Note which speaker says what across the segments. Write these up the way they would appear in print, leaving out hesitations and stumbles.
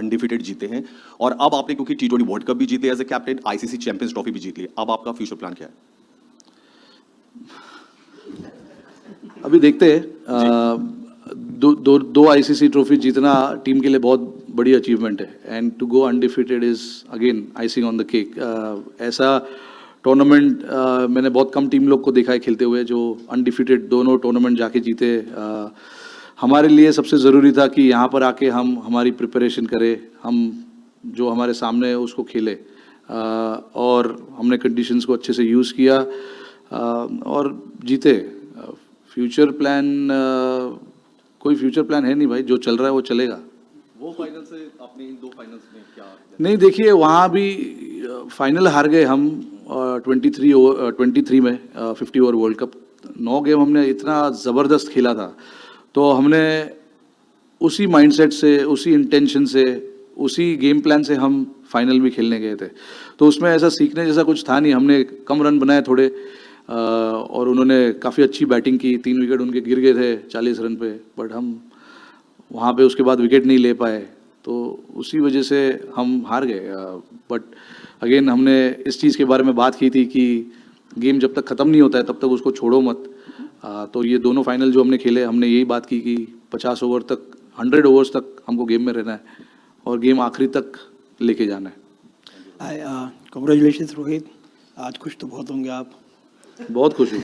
Speaker 1: Undefeated जीते हैं और अब आपने क्योंकि T20 वर्ल्ड कप भी जीते as a captain, ICC Champions Trophy भी जीत ली, अब आपका फ्यूचर प्लान क्या है?
Speaker 2: अभी देखते हैं। दो आईसीसी ट्रॉफी जीतना टीम के लिए बहुत बड़ी अचीवमेंट है and to go undefeated is again icing on the cake. ऐसा टूर्नामेंट मैंने बहुत कम टीम लोग को देखा है खेलते हुए जो अनडिफिटेड दोनों टूर्नामेंट जाके जीते। हमारे लिए सबसे ज़रूरी था कि यहाँ पर आके हम हमारी प्रिपरेशन करें, हम जो हमारे सामने है उसको खेले और हमने कंडीशंस को अच्छे से यूज़ किया और जीते। फ्यूचर प्लान कोई फ्यूचर प्लान है नहीं भाई, जो चल रहा है वो चलेगा।
Speaker 1: वो फाइनल से अपने इन दो फाइनल्स में क्या
Speaker 2: नहीं, देखिए वहाँ भी फाइनल हार गए हम 23 में 50 ओवर वर्ल्ड कप। 9 गेम हमने इतना ज़बरदस्त खेला था, तो हमने उसी माइंडसेट से, उसी इंटेंशन से, उसी गेम प्लान से हम फाइनल भी खेलने गए थे। तो उसमें ऐसा सीखने जैसा कुछ था नहीं। हमने कम रन बनाए थोड़े और उन्होंने काफ़ी अच्छी बैटिंग की। 3 विकेट उनके गिर गए थे 40 रन पे, बट हम वहाँ पे उसके बाद विकेट नहीं ले पाए, तो उसी वजह से हम हार गए। बट अगेन हमने इस चीज़ के बारे में बात की थी कि गेम जब तक ख़त्म नहीं होता है तब तक उसको छोड़ो मत। तो ये दोनों फाइनल जो हमने खेले, हमने यही बात की कि 50 ओवर तक, 100 ओवर्स तक हमको गेम में रहना है और गेम आखिरी तक लेके जाना है।
Speaker 3: कांग्रेचुलेशंस रोहित, आज खुश तो बहुत होंगे आप।
Speaker 2: बहुत खुश हूँ।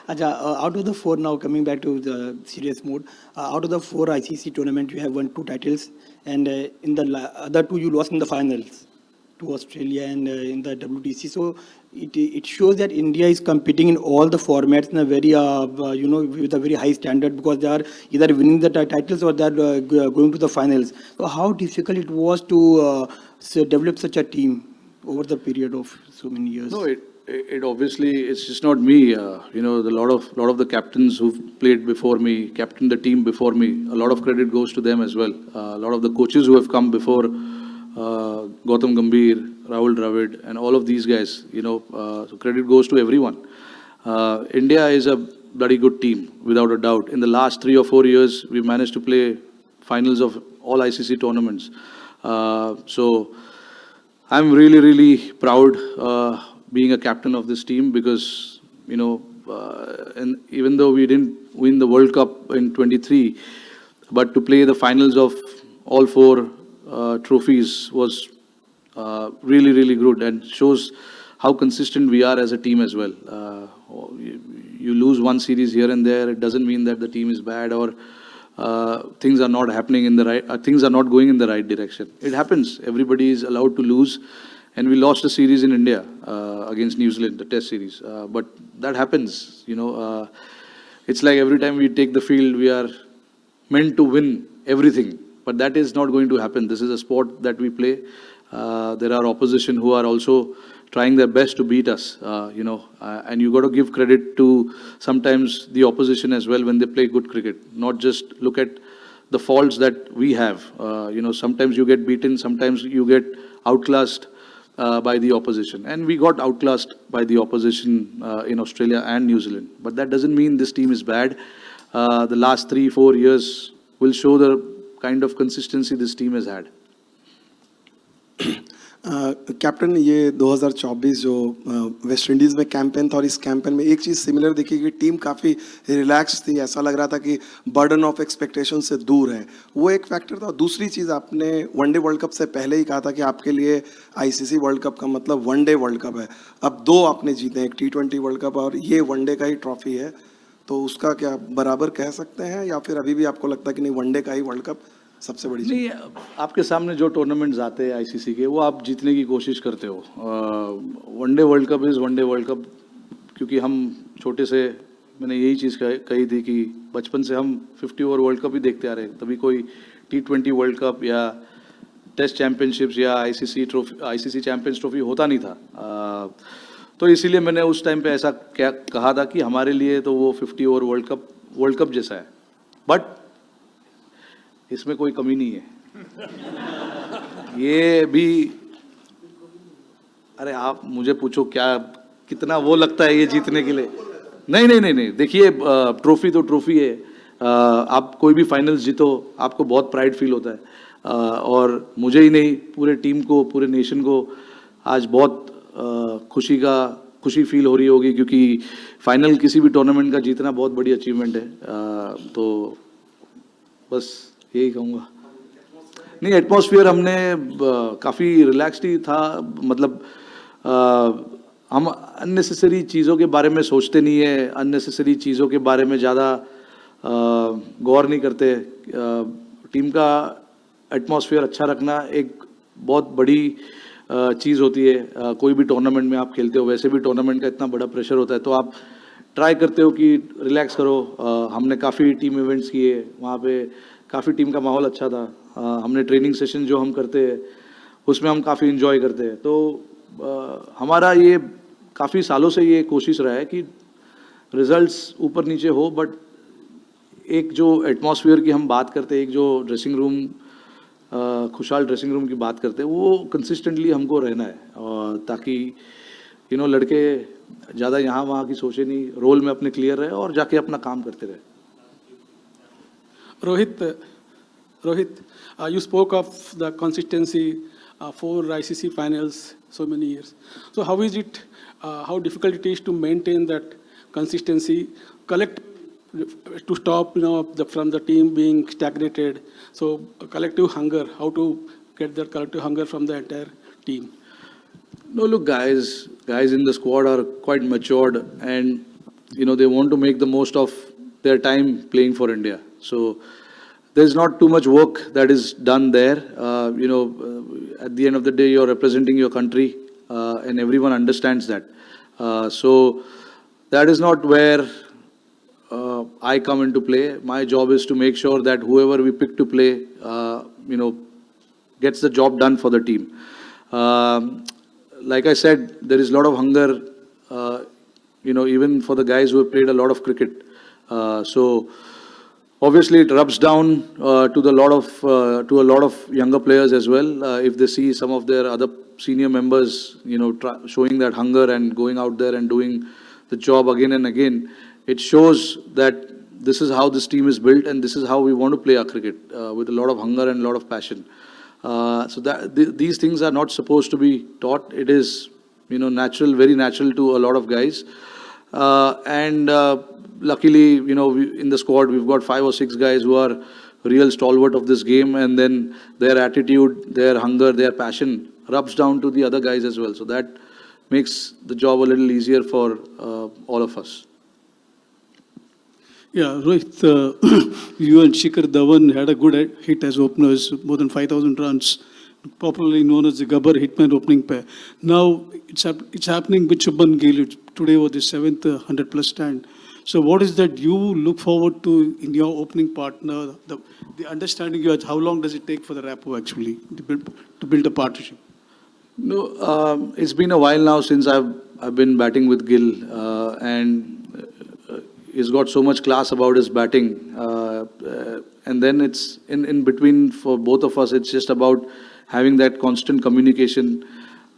Speaker 3: अच्छा, out of the 4 now, coming back to the serious mode, out of the 4 ICC tournament, you have won 2 titles, and in the other 2 you lost in the finals to Australia and in the WTC. So it shows that India is competing in all the formats in a very with a very high standard, because they are either winning the titles or they are going to the finals. So how difficult it was to develop such a team over the period of so many years?
Speaker 2: No, it obviously, it's just not me. The lot of the captains who've played before me, captained the team before me, a lot of credit goes to them as well. A lot of the coaches who have come before, Gautam Gambhir, Rahul Dravid, and all of these guys, so credit goes to everyone. India is a bloody good team, without a doubt. In the last 3 or 4 years, we managed to play finals of all ICC tournaments. So I'm really, really proud being a captain of this team, because and even though we didn't win the World Cup in 23, but to play the finals of all 4 trophies was really, really good, and shows how consistent we are as a team as well. You lose one series here and there, it doesn't mean that the team is bad or things are not happening in the right, things are not going in the right direction. It happens. Everybody is allowed to lose. And we lost a series in India against New Zealand, the Test series. But that happens, It's like every time we take the field, we are meant to win everything. But that is not going to happen. This is a sport that we play. There are opposition who are also trying their best to beat us, and you got to give credit to sometimes the opposition as well when they play good cricket. Not just look at the faults that we have. Sometimes you get beaten, sometimes you get outclassed by the opposition, and we got outclassed by the opposition in Australia and New Zealand. But that doesn't mean this team is bad. The last 3-4 years will show the kind of consistency this team has had.
Speaker 4: Captain, ये 2024 जो West Indies में campaign था, और इस campaign में एक चीज़ similar देखी कि टीम काफ़ी रिलैक्स थी, ऐसा लग रहा था कि बर्डन ऑफ एक्सपेक्टेशन से दूर है, वो एक फैक्टर था। दूसरी चीज़, आपने वनडे वर्ल्ड कप से पहले ही कहा था कि आपके लिए आईसीसी वर्ल्ड कप का मतलब वनडे वर्ल्ड कप है। अब 2 आपने जीते, एक T20 वर्ल्ड कप और ये वनडे का ही ट्रॉफी है, तो उसका क्या बराबर कह सकते हैं, या फिर अभी भी आपको लगता है कि नहीं, वनडे का ही वर्ल्ड कप सबसे बड़ी?
Speaker 2: नहीं, आपके सामने जो टूर्नामेंट्स आते हैं आईसीसी के, वो आप जीतने की कोशिश करते हो। One day world cup is one day world cup, क्योंकि हम छोटे से, मैंने यही चीज़ कही थी कि बचपन से हम 50 ओवर वर्ल्ड कप ही देखते आ रहे हैं। तभी कोई T20 वर्ल्ड कप या टेस्ट चैम्पियनशिप्स या आईसीसी चैम्पियंस ट्रॉफी होता नहीं था। तो इसीलिए मैंने उस टाइम पे ऐसा क्या कहा था कि हमारे लिए तो वो 50 ओवर वर्ल्ड कप जैसा है, बट इसमें कोई कमी नहीं है। ये भी, अरे आप मुझे पूछो क्या कितना वो लगता है ये जीतने के लिए। नहीं, देखिए ट्रॉफी तो ट्रॉफी है। आप कोई भी फाइनल्स जीतो, आपको बहुत प्राइड फील होता है। और मुझे ही नहीं, पूरे टीम को, पूरे नेशन को आज बहुत खुशी फील हो रही होगी, क्योंकि फाइनल किसी भी टूर्नामेंट का जीतना बहुत बड़ी अचीवमेंट है। तो बस यही कहूँगा। नहीं, एटमॉस्फेयर हमने काफ़ी रिलैक्स्ड ही था, मतलब हम अननेसेसरी चीज़ों के बारे में सोचते नहीं है, अननेसेसरी चीज़ों के बारे में ज़्यादा गौर नहीं करते। टीम का एटमॉस्फेयर अच्छा रखना एक बहुत बड़ी चीज़ होती है। कोई भी टूर्नामेंट में आप खेलते हो, वैसे भी टूर्नामेंट का इतना बड़ा प्रेशर होता है, तो आप ट्राई करते हो कि रिलैक्स करो। हमने काफ़ी टीम इवेंट्स किए, वहाँ पे काफ़ी टीम का माहौल अच्छा था। हमने ट्रेनिंग सेशन जो हम करते हैं उसमें हम काफ़ी इन्जॉय करते हैं। तो हमारा ये काफ़ी सालों से ये कोशिश रहा है कि रिजल्ट्स ऊपर नीचे हो, बट एक जो एटमॉस्फेयर की हम बात करते हैं, एक जो ड्रेसिंग रूम, खुशहाल ड्रेसिंग रूम की बात करते हैं, वो कंसिस्टेंटली हमको रहना है, ताकि लड़के ज़्यादा यहाँ वहाँ की सोचे नहीं, रोल में अपने क्लियर रहे और जाके अपना काम करते रहे।
Speaker 5: Rohit, you spoke of the consistency for ICC finals so many years. So how is it, how difficult it is to maintain that consistency, collect to stop, from the team being stagnated. So collective hunger, how to get that collective hunger from the entire team?
Speaker 2: No, look, guys in the squad are quite matured, and they want to make the most of their time playing for India. So there's not too much work that is done there. At the end of the day, you're representing your country, and everyone understands that. So that is not where I come into play. My job is to make sure that whoever we pick to play, gets the job done for the team. Like I said, there is a lot of hunger, even for the guys who have played a lot of cricket. So obviously it rubs down to a lot of younger players as well. If they see some of their other senior members, showing that hunger and going out there and doing the job again and again, it shows that this is how this team is built, and this is how we want to play our cricket, with a lot of hunger and a lot of passion. So that these things are not supposed to be taught. It is, natural, very natural to a lot of guys. Luckily, in the squad, we've got 5 or 6 guys who are real stalwart of this game, and then their attitude, their hunger, their passion rubs down to the other guys as well. So that makes the job a little easier for all of us.
Speaker 6: Yeah, Rohit, you and Shikhar Dhawan had a good hit as openers, more than 5,000 runs, popularly known as the Gabbar Hitman opening pair. Now it's happening with Shubman Gill. Today was the 7th 100-plus stand. So what is that you look forward to in your opening partner? The understanding you have, how long does it take for the rapport actually to build a partnership?
Speaker 2: No, it's been a while now since I've been batting with Gill, and he's got so much class about his batting, and then it's in between for both of us. It's just about having that constant communication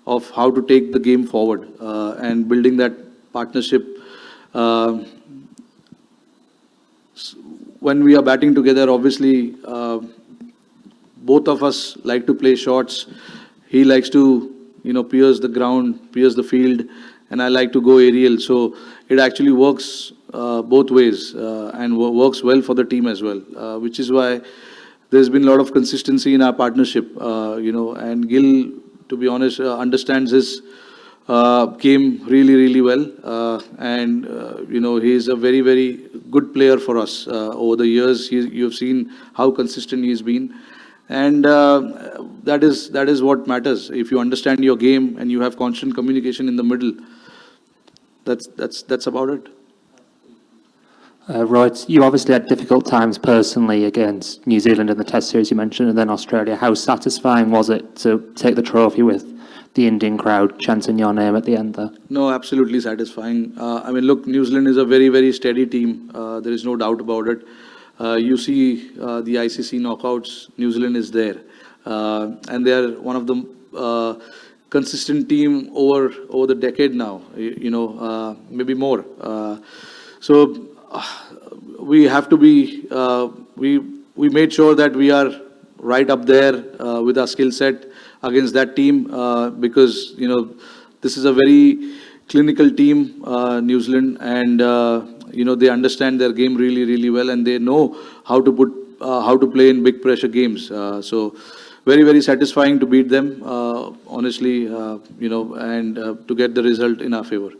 Speaker 2: of how to take the game forward, and building that partnership. When we are batting together, obviously, both of us like to play shots. He likes to, pierce the ground, pierce the field, and I like to go aerial. So it actually works both ways, and works well for the team as well, which is why there's been a lot of consistency in our partnership, and Gill, to be honest, understands his game really, really well, and he's a very, very good player for us. Over the years, you've seen how consistent he's been, and that is what matters. If you understand your game and you have constant communication in the middle, that's about it.
Speaker 7: Right, you obviously had difficult times personally against New Zealand in the Test series you mentioned, and then Australia. How satisfying was it to take the trophy with the Indian crowd chanting your name at the end there?
Speaker 2: No, absolutely satisfying. Look, New Zealand is a very, very steady team. There is no doubt about it. You see the ICC knockouts, New Zealand is there. And they are one of the consistent team over the decade now, maybe more. So we have to be, we made sure that we are right up there with our skill set against that team because, you know, this is a very clinical team, New Zealand, and, you know, they understand their game really, really well, and they know how to play in big pressure games. So very, very satisfying to beat them, honestly, you know, and to get the result in our favor.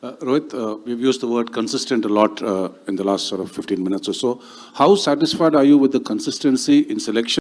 Speaker 8: Rohit, we've used the word consistent a lot in the last sort of 15 minutes or so. How satisfied are you with the consistency in selection?